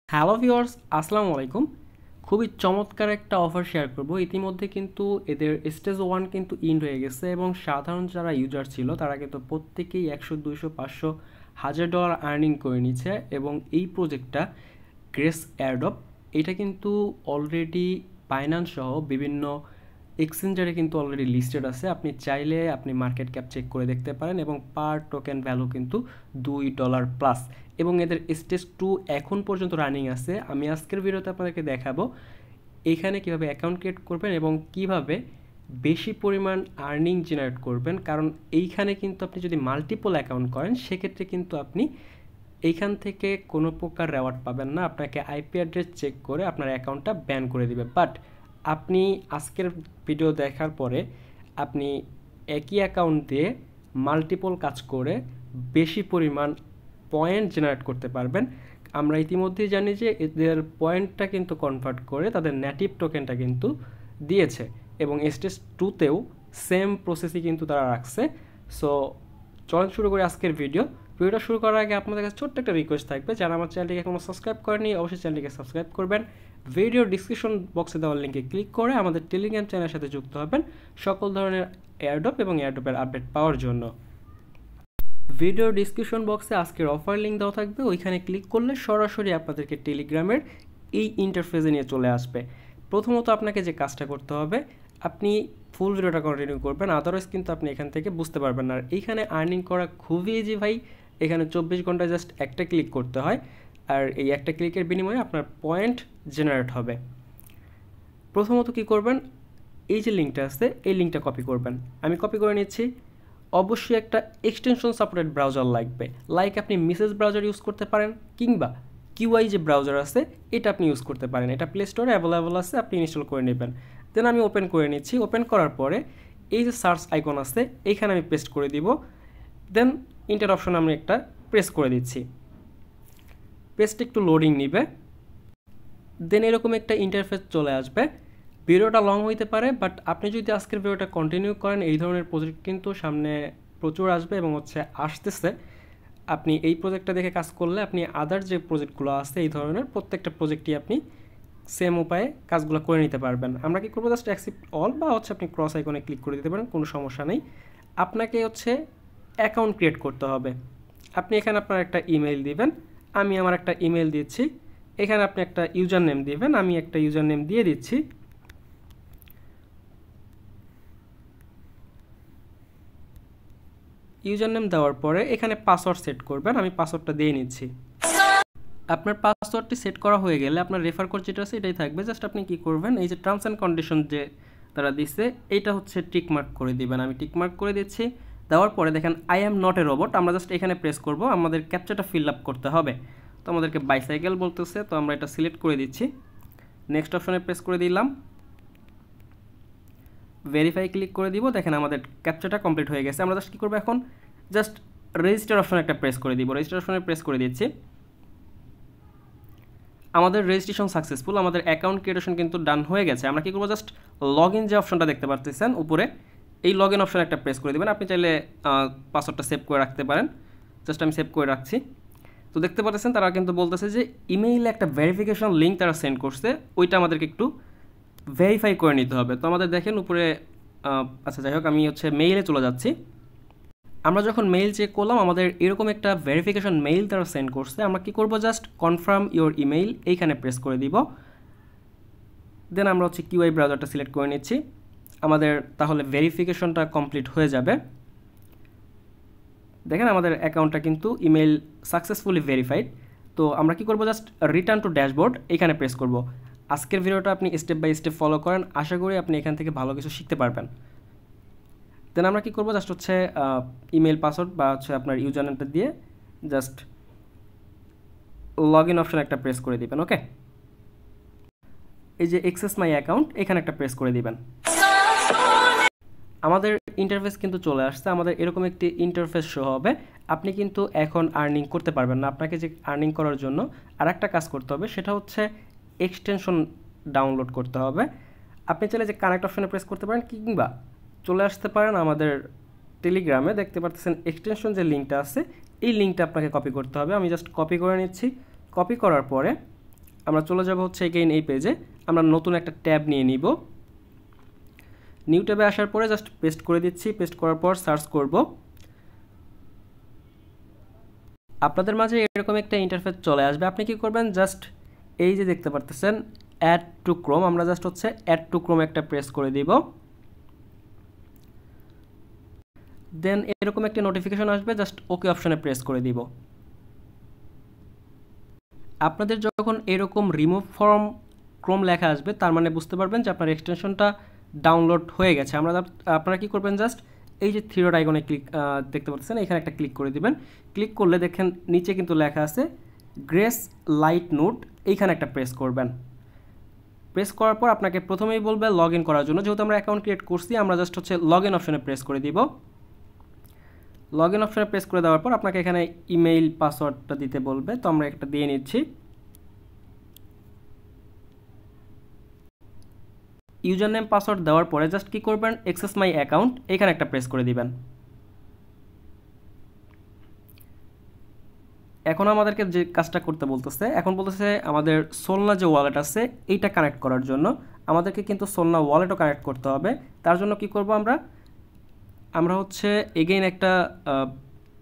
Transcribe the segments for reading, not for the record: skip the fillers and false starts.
Hello viewers, আসসালামু আলাইকুম। খুবই চমৎকার একটা অফার শেয়ার করব। ইতিমধ্যে কিন্তু এদের স্টেজ 1 কিন্তু ইন হয়ে গেছে এবং সাধারণ যারা ইউজার ছিল তারা কিন্তু প্রত্যেকেই 100, 200, 500, $1000 আর্নিং করে নিচ্ছে এবং এই প্রজেক্টটা গ্রেস এয়ারড্রপ এটা কিন্তু অলরেডি বাইন্যান্স সহ বিভিন্ন এক্সচেঞ্জারে কিন্তু অলরেডি লিস্টেড আছে। আপনি চাইলে আপনি মার্কেট ক্যাপ চেক করে দেখতে পারেন এবং পার টোকেন ভ্যালু কিন্তু $2 প্লাস এবং এদের স্টেজ 2 এখন পর্যন্ত রানিং আছে। আমি আজকের ভিডিওতে আপনাদেরকে দেখাবো এইখানে কিভাবে অ্যাকাউন্ট ক্রিয়েট করবেন এবং কিভাবে বেশি পরিমাণ আর্নিং জেনারেট করবেন। কারণ এইখানে কিন্তু আপনি যদি মাল্টিপল অ্যাকাউন্ট করেন সেক্ষেত্রে কিন্তু আপনি এইখান থেকে কোনো প্রকার রেওয়ার্ড পাবেন না। আপনাকে আইপি অ্যাড্রেস চেক করে আপনার অ্যাকাউন্টটা ব্যান করে দিবে। বাট আপনি আজকের ভিডিও দেখার পরে আপনি একই অ্যাকাউন্ট দিয়ে মাল্টিপল কাজ করে বেশি পরিমাণ পয়েন্ট জেনারেট করতে পারবেন। আমরা ইতিমধ্যেই জানি যে এদের পয়েন্টটা কিন্তু কনভার্ট করে তাদের নেটিভ টোকেনটা কিন্তু দিয়েছে এবং স্টেজ 2তেও সেম প্রসেসই কিন্তু তারা রাখছে। সো চলুন শুরু করি আজকের ভিডিওটা শুরু করার আগে আপনাদের কাছে ছোট্ট একটা রিকোয়েস্ট থাকবে, যারা আমার চ্যানেলটিকে এখনও সাবস্ক্রাইব করেনি অবশ্যই চ্যানেলটিকে সাবস্ক্রাইব করবেন। ভিডিওর ডিসক্রিপশন বক্সে দেওয়ার লিঙ্কে ক্লিক করে আমাদের টেলিগ্রাম চ্যানেলের সাথে যুক্ত হবেন সকল ধরনের এয়ারড্রপ এবং এয়ারড্রপের আপডেট পাওয়ার জন্য। ভিডিওর ডিসক্রিপশন বক্সে আজকের অফার লিঙ্ক দেওয়া থাকবে, ওইখানে ক্লিক করলে সরাসরি আপনাদেরকে টেলিগ্রামের এই ইন্টারফেসে নিয়ে চলে আসবে। প্রথমত আপনাকে যে কাজটা করতে হবে, আপনি ফুল ভিডিওটা কন্টিনিউ করবেন, আদারওয়াইজ কিন্তু আপনি এখান থেকে বুঝতে পারবেন না। আর এইখানে আর্নিং করা খুবই ইজি ভাই। এখানে 24 ঘন্টায় জাস্ট একটা ক্লিক করতে হয় আর এই একটা ক্লিকের বিনিময়ে আপনার পয়েন্ট জেনারেট হবে। প্রথমত কি করবেন, এই যে লিঙ্কটা আছে এই লিঙ্কটা কপি করবেন। আমি কপি করে নিচ্ছি। অবশ্যই একটা এক্সটেনশন সাপোর্টেড ব্রাউজার লাগবে, লাইক আপনি মিসেস ব্রাউজার ইউজ করতে পারেন কিংবা কিউআই যে ব্রাউজার আছে এটা আপনি ইউজ করতে পারেন। এটা প্লে স্টোরে অ্যাভেলেবল আছে, আপনি ইনস্টল করে নেবেন। দেন আমি ওপেন করে নিচ্ছি। ওপেন করার পরে এই যে সার্চ আইকন আছে এইখানে আমি পেস্ট করে দিব। দেন ইন্টার অপশন আমি একটা প্রেস করে দিচ্ছি। পেজটা একটু লোডিং নিবে, দেন এরকম একটা ইন্টারফেস চলে আসবে। ভিডিওটা লং হইতে পারে, বাট আপনি যদি আজকের ভিডিওটা কন্টিনিউ করেন এই ধরনের প্রজেক্ট কিন্তু সামনে প্রচুর আসবে এবং আসতেছে। আপনি এই প্রজেক্টটা দেখে কাজ করলে আপনি আদার যে প্রজেক্টগুলো আছে এই ধরনের প্রত্যেকটা প্রজেক্টই আপনি সেম উপায়ে কাজগুলো করে নিতে পারবেন। আমরা কি করবো, জাস্ট অ্যাকসেপ্ট অল বা আপনি ক্রস আইকনে ক্লিক করে দিতে পারেন, কোনো সমস্যা নেই। আপনাকে অ্যাকাউন্ট ক্রিয়েট করতে হবে। আপনি এখানে আপনার একটা ইমেল দিবেন, আমি আমার একটা ইমেল দিচ্ছি। এখানে আপনি একটা ইউজার নেম দিবেন, আমি একটা ইউজার নেম দিয়ে দিচ্ছি। ইউজার নেম দেওয়ার পরে এখানে পাসওয়ার্ড সেট করবেন, আমি পাসওয়ার্ডটা দিয়ে নিচ্ছি। আপনার পাসওয়ার্ডটি সেট করা হয়ে গেলে আপনার রেফার কোড যেটা আছে এটাই থাকবে। জাস্ট আপনি কি করবেন, এই যে টার্মস অ্যান্ড কন্ডিশন যে তারা দিচ্ছে এইটা টিকমার্ক করে দিবেন। আমি টিকমার্ক করে দিচ্ছি। দেওয়ার পরে দেখেন I am not a robot, আমরা জাস্ট এখানে প্রেস করব। আমাদের ক্যাপচাটা ফিল আপ করতে হবে, তো আমাদেরকে বাইসাইকেল বলতেছে, তো আমরা এটা সিলেক্ট করে দিচ্ছি। নেক্সট অপশনে প্রেস করে দিলাম, ভেরিফাই ক্লিক করে দিব। দেখেন আমাদের ক্যাপচাটা কমপ্লিট হয়ে গেছে। আমরা জাস্ট কী করবো এখন, জাস্ট রেজিস্টার অপশনে একটা প্রেস করে দিব। রেজিস্টার অপশনে প্রেস করে দিচ্ছি। আমাদের রেজিস্ট্রেশন সাকসেসফুল, আমাদের অ্যাকাউন্ট ক্রিয়েশন কিন্তু ডান হয়ে গেছে। আমরা কী করবো, জাস্ট লগ ইন যে অপশনটা দেখতে পাচ্ছেন উপরে এই লগ ইন অপশনে একটা প্রেস করে দেবেন। আপনি চাইলে পাসওয়ার্ডটা সেভ করে রাখতে পারেন। জাস্ট আমি সেভ করে রাখছি। তো দেখতে পাচ্ছেন তারা কিন্তু বলতেছে যে ইমেইলে একটা ভেরিফিকেশন লিঙ্ক তারা সেন্ড করছে, ওইটা আমাদেরকে একটু ভেরিফাই করে নিতে হবে। তো আমাদের দেখেন উপরে আচ্ছা যাই হোক, আমি মেইলে চলে যাচ্ছি। আমরা যখন মেইল চেক করলাম আমাদের এরকম একটা ভেরিফিকেশন মেইল তারা সেন্ড করছে। আমরা কি করব, জাস্ট কনফার্ম ইওর ইমেইল এইখানে প্রেস করে দিব। দেন আমরা কিউআই ব্রাউজারটা সিলেক্ট করে নিচ্ছি। আমাদের তাহলে ভেরিফিকেশনটা কমপ্লিট হয়ে যাবে। দেখেন আমাদের অ্যাকাউন্টটা কিন্তু ইমেইল সাকসেসফুলি ভেরিফাইড। তো আমরা কি করব, জাস্ট রিটার্ন টু ড্যাশবোর্ড এইখানে প্রেস করব। আজকের ভিডিওটা আপনি স্টেপ বাই স্টেপ ফলো করেন, আশা করি আপনি এখান থেকে ভালো কিছু শিখতে পারবেন। দেন আমরা কী করবো, জাস্ট ইমেল পাসওয়ার্ড বা আপনার ইউজার নেমটা দিয়ে জাস্ট লগ ইন অপশন একটা প্রেস করে দিবেন। ওকে, এই যে এক্সেস মাই অ্যাকাউন্ট এখানে একটা প্রেস করে দিবেন। আমাদের ইন্টারফেস কিন্তু চলে আসছে। আমাদের এরকম একটি ইন্টারফেস শো হবে। আপনি কিন্তু এখন আর্নিং করতে পারবেন না। আপনাকে যে আর্নিং করার জন্য আর একটা কাজ করতে হবে, সেটা এক্সটেনশন ডাউনলোড করতে হবে। আপনি চাইলে যে কানেক্ট অপশনে প্রেস করতে পারেন কিংবা চলে আসতে পারেন আমাদের টেলিগ্রামে। দেখতে পাচ্ছেন এক্সটেনশন যে লিঙ্কটা আছে এই লিঙ্কটা আপনাকে কপি করতে হবে। আমি জাস্ট কপি করে নিচ্ছি। কপি করার পরে আমরা চলে যাব হচ্ছে এগেইন এই পেজে, আমরা নতুন একটা ট্যাব নিয়ে নিব। নিউ ট্যাবে আসার পরে জাস্ট পেস্ট করে দিচ্ছি, পেস্ট করার পর সার্চ করব। আপনাদের মাঝে এরকম একটা ইন্টারফেস চলে আসবে। আপনি কি করবেন, জাস্ট এই যে দেখতে পারতেছেন অ্যাড টু ক্রোম, আমরা জাস্ট হচ্ছে অ্যাড টু ক্রোম একটা প্রেস করে দিব। দেন এরকম একটা নোটিফিকেশন আসবে, জাস্ট ওকে অপশনে প্রেস করে দিব। আপনাদের যখন এরকম রিমুভ ফ্রম ক্রোম লেখা আসবে, তার মানে বুঝতে পারবেন যে আপনার এক্সটেনশনটা ডাউনলোড হয়ে গেছে। আপনারা কি করবেন, জাস্ট এই যে থ্রি ডট আইকনে ক্লিক দেখতে পাচ্ছেন, এখানে একটা ক্লিক করে দিবেন। ক্লিক করলে দেখেন নিচে কিন্তু লেখা আছে গ্রেস লাইট নোট, এইখানে একটা প্রেস করবেন। প্রেস করার পর আপনাকে প্রথমেই বলবে লগ ইন করার জন্য। যেহেতু আমরা অ্যাকাউন্ট ক্রিয়েট করছি, আমরা জাস্ট হচ্ছে লগ ইন অপশনে প্রেস করে দিব। লগ ইন অপশনে প্রেস করে দেওয়ার পর আপনাকে এখানে ইমেইল পাসওয়ার্ডটা দিতে বলবে, তো আমরা একটা দিয়ে নিচ্ছি। ইউজার নেম পাসওয়ার্ড দেওয়ার পরে জাস্ট কি করবেন, অ্যাক্সেস মাই অ্যাকাউন্ট এখানে একটা প্রেস করে দিবেন। এখন আমাদেরকে যে কাজটা করতে বলতেছে, এখন বলতেছে আমাদের সোলনা যে ওয়ালেট আছে এইটা কানেক্ট করার জন্য আমাদেরকে কিন্তু সোলনা ওয়ালেটও কানেক্ট করতে হবে। তার জন্য কি করব, আমরা হচ্ছে এগেইন একটা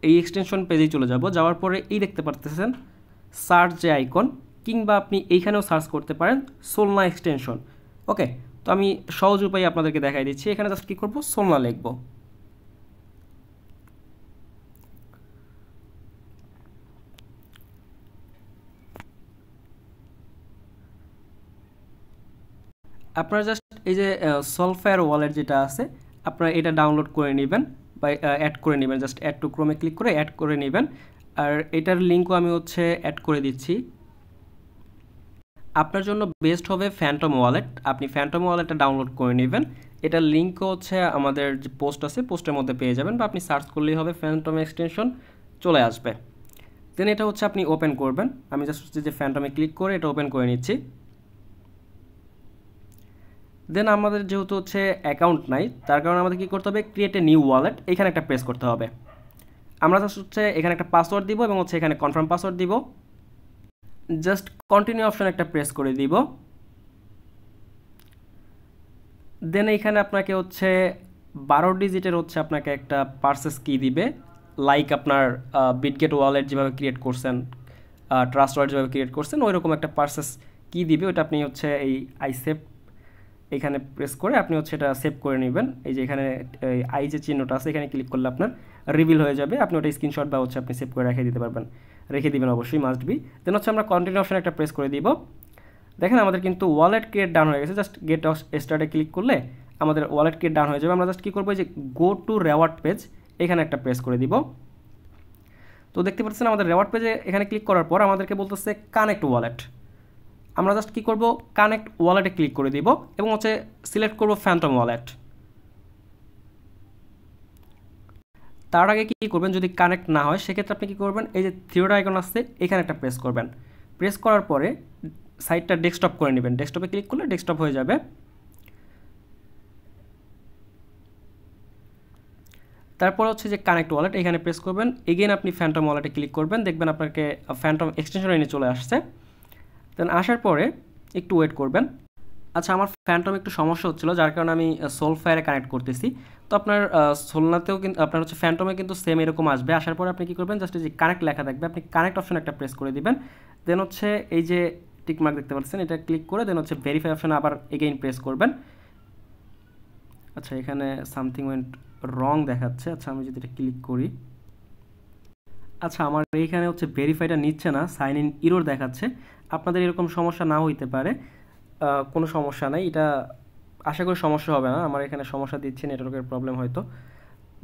এই এক্সটেনশন পেজেই চলে যাব। যাওয়ার পরে এই দেখতে পারতেছেন সার্চ যে আইকন, কিংবা আপনি এইখানেও সার্চ করতে পারেন সোলনা এক্সটেনশন। ওকে, তো আমি সহজ উপায়ে আপনাদেরকে দেখাই দিচ্ছি। এখানে জাস্ট কী করব, সোলনা লিখব। আপনারা জাস্ট এই যে সলফেয়ার ওয়ালেট যেটা আছে, আপনারা এটা ডাউনলোড করে নেবেন বা অ্যাড করে নেবেন। জাস্ট অ্যাড টু ক্রোমে ক্লিক করে অ্যাড করে নেবেন। আর এটার লিঙ্কও আমি হচ্ছে অ্যাড করে দিচ্ছি। আপনার জন্য বেস্ট হবে ফ্যান্টম ওয়ালেট। আপনি ফ্যান্টম ওয়ালেটটা ডাউনলোড করে নেবেন। এটার লিঙ্কও হচ্ছে আমাদের যে পোস্ট আছে পোস্টের মধ্যে পেয়ে যাবেন, বা আপনি সার্চ করলেই হবে ফ্যান্টম এক্সটেনশন, চলে আসবে। দেন এটা হচ্ছে আপনি ওপেন করবেন। আমি জাস্ট হচ্ছে যে ফ্যান্টমে ক্লিক করে এটা ওপেন করে নিচ্ছি। দেন আমাদের যেহেতু হচ্ছে অ্যাকাউন্ট নাই, তার কারণে আমাদের কী করতে হবে, ক্রিয়েট এ নিউ ওয়ালেট এখানে একটা প্রেস করতে হবে। আমরা জাস্ট হচ্ছে এখানে একটা পাসওয়ার্ড দিব এবং হচ্ছে এখানে কনফার্ম পাসওয়ার্ড দিব। জাস্ট কন্টিনিউ অপশন একটা প্রেস করে দিব। দেন এইখানে আপনাকে হচ্ছে 12 ডিজিটের হচ্ছে আপনাকে একটা পারচেস কি দিবে, লাইক আপনার বিটগেট ওয়ালেট যেভাবে ক্রিয়েট করছেন, ট্রাস্ট ওয়ালেট যেভাবে ক্রিয়েট করছেন, ওই রকম একটা পারচেস কি দিবে। ওইটা আপনি হচ্ছে এই আই সেভ এখানে প্রেস করে আপনি হচ্ছে এটা সেভ করে নেবেন। এই যে এখানে আই যে চিহ্নটা আছে এখানে ক্লিক করলে আপনার রিভিল হয়ে যাবে। আপনি ওটা স্ক্রিনশট বা হচ্ছে আপনি সেভ করে রেখে দিতে পারবেন, রেখে দিবেন অবশ্যই, মাস্ট বি। দেন হচ্ছে আমরা কন্টিনিউ অপশন একটা প্রেস করে দিব। দেখেন আমাদের কিন্তু ওয়ালেট ক্রিয়েট ডাউন হয়ে গেছে। জাস্ট গেট স্টার্টে ক্লিক করলে আমাদের ওয়ালেট ক্রিয়েট ডাউন হয়ে যাবে। আমরা জাস্ট কী করবো, যে গো টু রেওয়ার্ড পেজ এখানে একটা প্রেস করে দিব। তো দেখতে পাচ্ছেন আমাদের রেওয়ার্ড পেজে এখানে ক্লিক করার পর আমাদেরকে বলতেছে কানেক্ট ওয়ালেট। আমরা জাস্ট কী করব, কানেক্ট ওয়ালেটে ক্লিক করে দিব এবং হচ্ছে সিলেক্ট করব ফ্যান্টম ওয়ালেট। তার আগে কী করবেন, যদি কানেক্ট না হয় সেক্ষেত্রে আপনি কী করবেন, এই যে থ্রি ডট আইকন আসছে এখানে একটা প্রেস করবেন। প্রেস করার পরে সাইটটা ডেস্কটপ করে নেবেন। ডেস্কটপে ক্লিক করলে ডেস্কটপ হয়ে যাবে। তারপর হচ্ছে যে কানেক্ট ওয়ালেট এখানে প্রেস করবেন। এগেইন আপনি ফ্যান্টম ওয়ালেটে ক্লিক করবেন, দেখবেন আপনাকে ফ্যান্টম এক্সটেনশন এনে চলে আসছে। দেন আসার পরে একটু ওয়েট করবেন। আচ্ছা, আমার ফ্যান্টম একটু সমস্যা হচ্ছিলো, যার কারণে আমি সোলফায়ারে কানেক্ট করতেছি। তো আপনার সোলনাতেও কিন্তু আপনার হচ্ছে ফ্যান্টমে কিন্তু সেম এরকম আসবে। আসার পরে আপনি কী করবেন, জাস্ট যে কানেক্ট লেখা থাকবে আপনি কানেক্ট অপশন একটা প্রেস করে দিবেন। দেন হচ্ছে এই যে টিক মার্ক দেখতে পাচ্ছেন এটা ক্লিক করে দেন হচ্ছে ভেরিফাই অপশনে আবার এগেইন প্রেস করবেন। আচ্ছা, এখানে সামথিং ওয়েন্ট রং দেখাচ্ছে। আচ্ছা, আমি যদি এটা ক্লিক করি, আচ্ছা আমার এইখানে হচ্ছে ভেরিফাইটা নিচ্ছে না, সাইন ইন ইরর দেখাচ্ছে। আপনাদের এরকম সমস্যা নাও হইতে পারে, কোনো সমস্যা নাই, এটা আশা করি সমস্যা হবে না। আমার এখানে সমস্যা দিচ্ছে, নেটওয়ার্কের প্রবলেম হয়তো।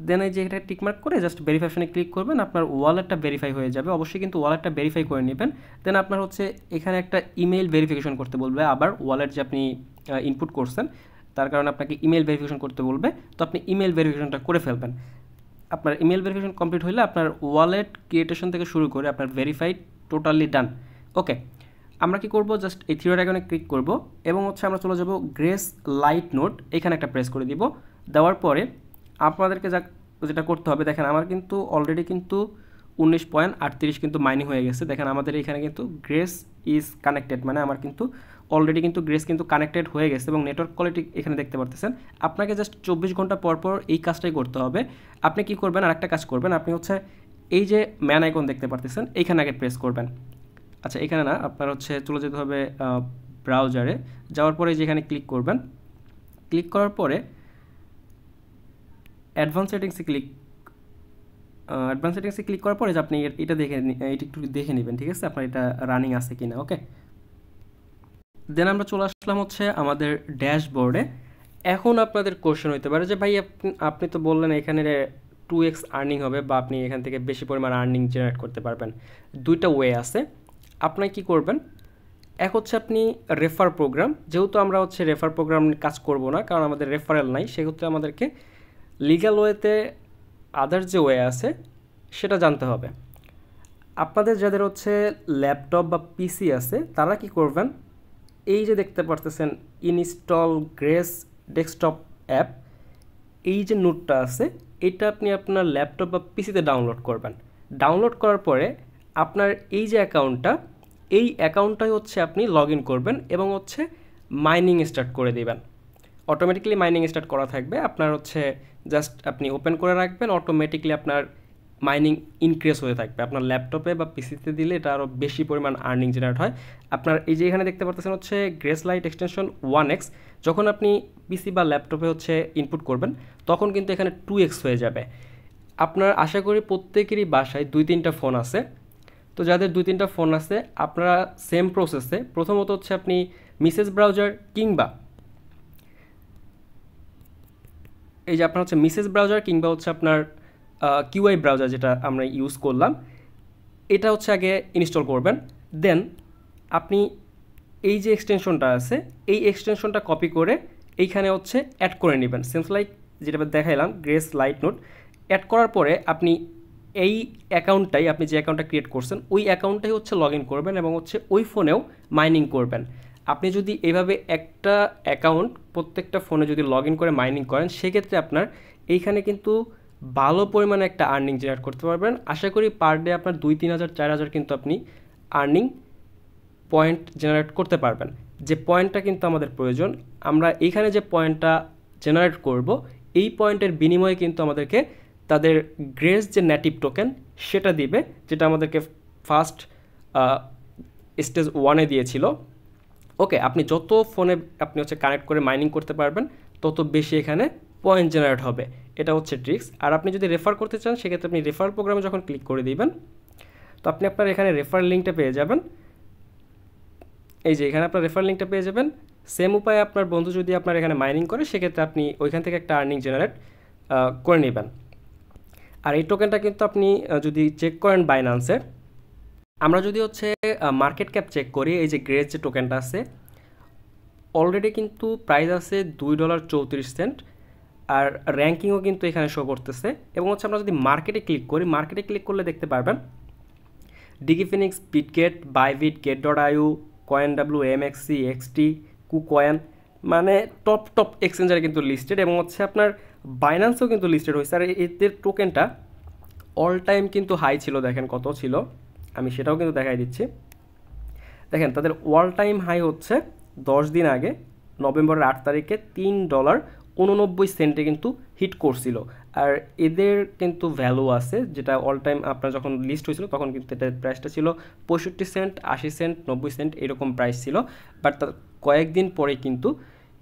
দেন এই যে এটা টিকমার্ক করে জাস্ট ভেরিফিকেশনে ক্লিক করবেন, আপনার ওয়ালেটটা ভেরিফাই হয়ে যাবে। অবশ্যই কিন্তু ওয়ালেটটা ভেরিফাই করে নেবেন। দেন আপনার হচ্ছে এখানে একটা ইমেল ভেরিফিকেশন করতে বলবে, আবার ওয়ালেট যে আপনি ইনপুট করছেন তার কারণে আপনাকে ইমেল ভেরিফিকেশন করতে বলবে। তো আপনি ইমেল ভেরিফিকেশনটা করে ফেলবেন। আপনার ইমেল ভেরিফিকেশন কমপ্লিট হলে আপনার ওয়ালেট ক্রিয়েটেশন থেকে শুরু করে আপনার ভেরিফাইড টোটালি ডান। ওকে, আমরা কি করব, জাস্ট এই থ্রি ডট আইকনে ক্লিক করব এবং হচ্ছে আমরা চলে যাব গ্রেস লাইট নোট এখানে একটা প্রেস করে দিব। দেওয়ার পরে আপনাদেরকে যেটা করতে হবে, দেখেন আমার কিন্তু অলরেডি কিন্তু 19.38 কিন্তু মাইনিং হয়ে গেছে। দেখেন আমাদের এখানে কিন্তু গ্রেস ইজ কানেক্টেড, মানে আমার কিন্তু অলরেডি কিন্তু গ্রেস কিন্তু কানেক্টেড হয়ে গেছে এবং নেটওয়ার্ক কোয়ালিটি এখানে দেখতে পারতেছেন। আপনাকে জাস্ট 24 ঘন্টা পর পর এই কাজটাই করতে হবে। আপনি কি করবেন, আরেকটা কাজ করবেন, আপনি হচ্ছে এই যে ম্যান আইকন দেখতে পারতেছেন এইখানে আগে প্রেস করবেন। আচ্ছা এখানে না, আপনার হচ্ছে চলে যেতে হবে ব্রাউজারে, যাওয়ার পরে যেখানে ক্লিক করবেন, ক্লিক করার পরে অ্যাডভান্স সেটিংসে ক্লিক করার পরে যে আপনি এটা এটা একটু দেখে নেবেন, ঠিক আছে, আপনার এটা রানিং আছে কিনা। ওকে, দেন আমরা চলে আসলাম হচ্ছে আমাদের ড্যাশবোর্ডে। এখন আপনাদের কোশ্চেন হতে পারে যে ভাই আপনি তো বললেন এখানে 2x আর্নিং হবে বা আপনি এখান থেকে বেশি পরিমাণ আর্নিং জেনারেট করতে পারবেন। দুইটা ওয়ে আছে। আপনি কি করবেন, এক হচ্ছে আপনি রেফার প্রোগ্রাম, যেহেতু আমরা হচ্ছে রেফার প্রোগ্রাম কাজ করব না কারণ আমাদের রেফারেল নাই, সেক্ষেত্রে আমাদেরকে লিগ্যাল ওয়েতে আদার যে ওয়ে আছে সেটা জানতে হবে। আপনাদের যাদের হচ্ছে ল্যাপটপ বা পিসি আছে তারা কি করবেন, এই যে দেখতে পারতেছেন ইনস্টল গ্রেস ডেস্কটপ অ্যাপ, এই যে নোটটা আছে এটা আপনি আপনার ল্যাপটপ বা পিসিতে ডাউনলোড করবেন। ডাউনলোড করার পরে আপনার এই যে অ্যাকাউন্টটা, এই অ্যাকাউন্টটাই হচ্ছে আপনি লগ ইন করবেন এবং হচ্ছে মাইনিং স্টার্ট করে দিবেন। অটোমেটিক্যালি মাইনিং স্টার্ট করা থাকবে, আপনার হচ্ছে জাস্ট আপনি ওপেন করে রাখবেন, অটোমেটিকলি আপনার মাইনিং ইনক্রিজ হয়ে থাকবে। আপনার ল্যাপটপে বা পিসিতে দিলে এটা আরও বেশি পরিমাণ আর্নিং জেনারেট হয়। আপনার এই যে এখানে দেখতে পাচ্ছেন হচ্ছে গ্রেস লাইট এক্সটেনশন 1x, যখন আপনি পিসি বা ল্যাপটপে হচ্ছে ইনপুট করবেন তখন কিন্তু এখানে 2x হয়ে যাবে। আপনার আশা করি প্রত্যেকেরই বাসায় 2-3টা ফোন আছে। তো যাদের 2-3টা ফোন আছে আপনারা সেম প্রসেসে প্রথমত হচ্ছে আপনি মেসেজ ব্রাউজার কিংবা এই যে আপনার হচ্ছে মেসেজ ব্রাউজার কিংবা হচ্ছে আপনার কিউআই ব্রাউজার যেটা আমরা ইউজ করলাম, এটা হচ্ছে আগে ইনস্টল করবেন। দেন আপনি এই যে এক্সটেনশনটা আছে এই এক্সটেনশনটা কপি করে এইখানে হচ্ছে অ্যাড করে নেবেন, সেমস লাইক যেটা দেখাইলাম গ্রেস লাইট নোট। অ্যাড করার পরে আপনি এই অ্যাকাউন্টটাই, আপনি যে অ্যাকাউন্টটা ক্রিয়েট করছেন ওই অ্যাকাউন্টটাই হচ্ছে লগ ইন করবেন এবং হচ্ছে ওই ফোনেও মাইনিং করবেন। আপনি যদি এভাবে একটা অ্যাকাউন্ট প্রত্যেকটা ফোনে যদি লগ ইন করে মাইনিং করেন সেক্ষেত্রে আপনার এইখানে কিন্তু ভালো পরিমাণে একটা আর্নিং জেনারেট করতে পারবেন। আশা করি পার ডে আপনার 2-3 হাজার 4 হাজার কিন্তু আপনি আর্নিং পয়েন্ট জেনারেট করতে পারবেন। যে পয়েন্টটা কিন্তু আমাদের প্রয়োজন, আমরা এইখানে যে পয়েন্টটা জেনারেট করব এই পয়েন্টের বিনিময়ে কিন্তু আমাদেরকে তাদের গ্রেস যে নেটিভ টোকেন সেটা দিবে, যেটা আমাদেরকে ফার্স্ট স্টেজ 1-এ দিয়েছিল। ওকে, আপনি যত ফোনে আপনি হচ্ছে কানেক্ট করে মাইনিং করতে পারবেন তত বেশি এখানে পয়েন্ট জেনারেট হবে, এটা হচ্ছে ট্রিক্স। আর আপনি যদি রেফার করতে চান সেক্ষেত্রে আপনি রেফার প্রোগ্রামে যখন ক্লিক করে দিবেন তো আপনি আপনার এখানে রেফার লিঙ্কটা পেয়ে যাবেন। এই যে এখানে আপনার রেফার লিঙ্কটা পেয়ে যাবেন। সেম উপায়ে আপনার বন্ধু যদি আপনার এখানে মাইনিং করে সেক্ষেত্রে আপনি ওইখান থেকে একটা আর্নিং জেনারেট করে নেবেন। আর এই টোকেনটা কিন্তু আপনি যদি চেক করেন বাইন্যান্সে, আমরা যদি হচ্ছে মার্কেট ক্যাপ চেক করি, এই যে গ্রেস যে টোকেনটা আছে অলরেডি কিন্তু প্রাইস আছে $2.34 আর র্যাঙ্কিংও কিন্তু এখানে শো করতেছে। এবং হচ্ছে আমরা যদি মার্কেটে ক্লিক করি, মার্কেটে ক্লিক করলে দেখতে পারবেন ডিগিফিনিক্স, বিটগেট, বাইবিট, গেট.আইও, কয়েনডাব্লিউ, এমএক্সি, এক্সটি, কুকয়েন, মানে টপ এক্সচেঞ্জারে কিন্তু লিস্টেড এবং হচ্ছে আপনার বাইন্যান্সেও কিন্তু লিস্টেড হয়েছে। আর এদের টোকেনটা অল টাইম কিন্তু হাই ছিল, দেখেন কত ছিল, আমি সেটাও কিন্তু দেখাই দিচ্ছি। দেখেন তাদের অল টাইম হাই হচ্ছে 10 দিন আগে নভেম্বরের 8 তারিখে $3.89 কিন্তু হিট করছিল। আর এদের কিন্তু ভ্যালু আছে, যেটা অল টাইম আপনার যখন লিস্ট হয়েছিল তখন কিন্তু এটার প্রাইসটা ছিল 65 সেন্ট, 80 সেন্ট, 90 সেন্ট এরকম প্রাইস ছিল। বাট তার কয়েকদিন পরে কিন্তু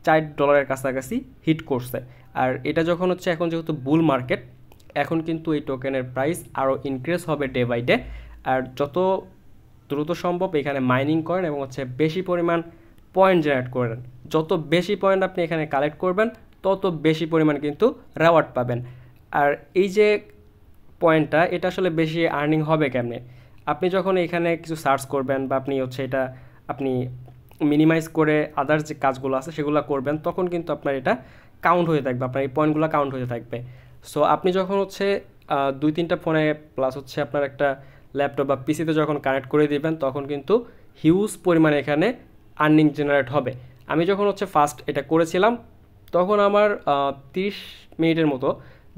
$4 কাছাকাছি হিট করছে। আর এটা যখন হচ্ছে এখন যেহেতু বুল মার্কেট, এখন কিন্তু এই টোকেনের প্রাইস আরও ইনক্রিজ হবে ডে বাই ডে। আর যত দ্রুত সম্ভব এখানে মাইনিং করেন এবং হচ্ছে বেশি পরিমাণ পয়েন্ট জেনারেট করেন। যত বেশি পয়েন্ট আপনি এখানে কালেক্ট করবেন তত বেশি পরিমাণ কিন্তু রেওয়ার্ড পাবেন। আর এই যে পয়েন্টটা, এটা আসলে বেশি আর্নিং হবে কেমনে, আপনি যখন এখানে কিছু সার্চ করবেন বা আপনি হচ্ছে এটা আপনি মিনিমাইজ করে আদার্স যে কাজগুলো আছে সেগুলো করবেন তখন কিন্তু আপনার এটা কাউন্ট হয়ে থাকবে, আপনার এই পয়েন্টগুলো কাউন্ট হয়ে থাকবে। সো আপনি যখন হচ্ছে 2-3টা ফোনে প্লাস হচ্ছে আপনার একটা ল্যাপটপ বা পিসিতে যখন কানেক্ট করে দিবেন তখন কিন্তু হিউজ পরিমাণে এখানে আর্নিং জেনারেট হবে। আমি যখন হচ্ছে ফার্স্ট এটা করেছিলাম তখন আমার 30 মিনিটের মতো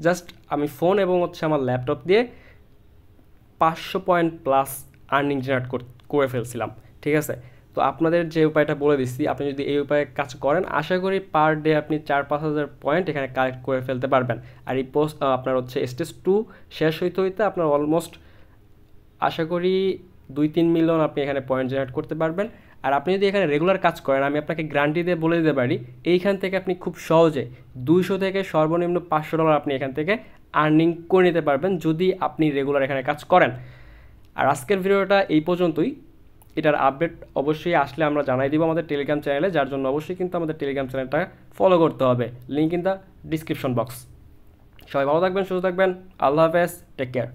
জাস্ট আমি ফোন এবং হচ্ছে আমার ল্যাপটপ দিয়ে 500 পয়েন্ট প্লাস আর্নিং জেনারেট করে ফেলছিলাম। ঠিক আছে, তো আপনাদের যে উপায়টা বলে দিচ্ছি, আপনি যদি এই উপায়ে কাজ করেন আশা করি পার ডে আপনি 4-5 হাজার পয়েন্ট এখানে কালেক্ট করে ফেলতে পারবেন। আর এই পোস্ট আপনার হচ্ছে স্টেজ 2 শেষ হইতে হইতে আপনার অলমোস্ট আশা করি 2-3 মিলিয়ন আপনি এখানে পয়েন্ট জেনারেট করতে পারবেন। আর আপনি যদি এখানে রেগুলার কাজ করেন, আমি আপনাকে গ্যারান্টি দিয়ে বলে দিতে পারি এইখান থেকে আপনি খুব সহজে 200 থেকে সর্বনিম্ন $500 আপনি এখান থেকে আর্নিং করে নিতে পারবেন যদি আপনি রেগুলার এখানে কাজ করেন। আর আজকের ভিডিওটা এই পর্যন্তই। এটার আপডেট অবশ্যই আসলে আমরা জানাই দিব আমাদের টেলিগ্রাম চ্যানেলে, যার জন্য অবশ্যই কিন্তু আমাদের টেলিগ্রাম চ্যানেলটা ফলো করতে হবে, link in the description box. সবাই ভালো থাকবেন, সুস্থ থাকবেন, আল্লাহ হাফেজ, টেক কেয়ার।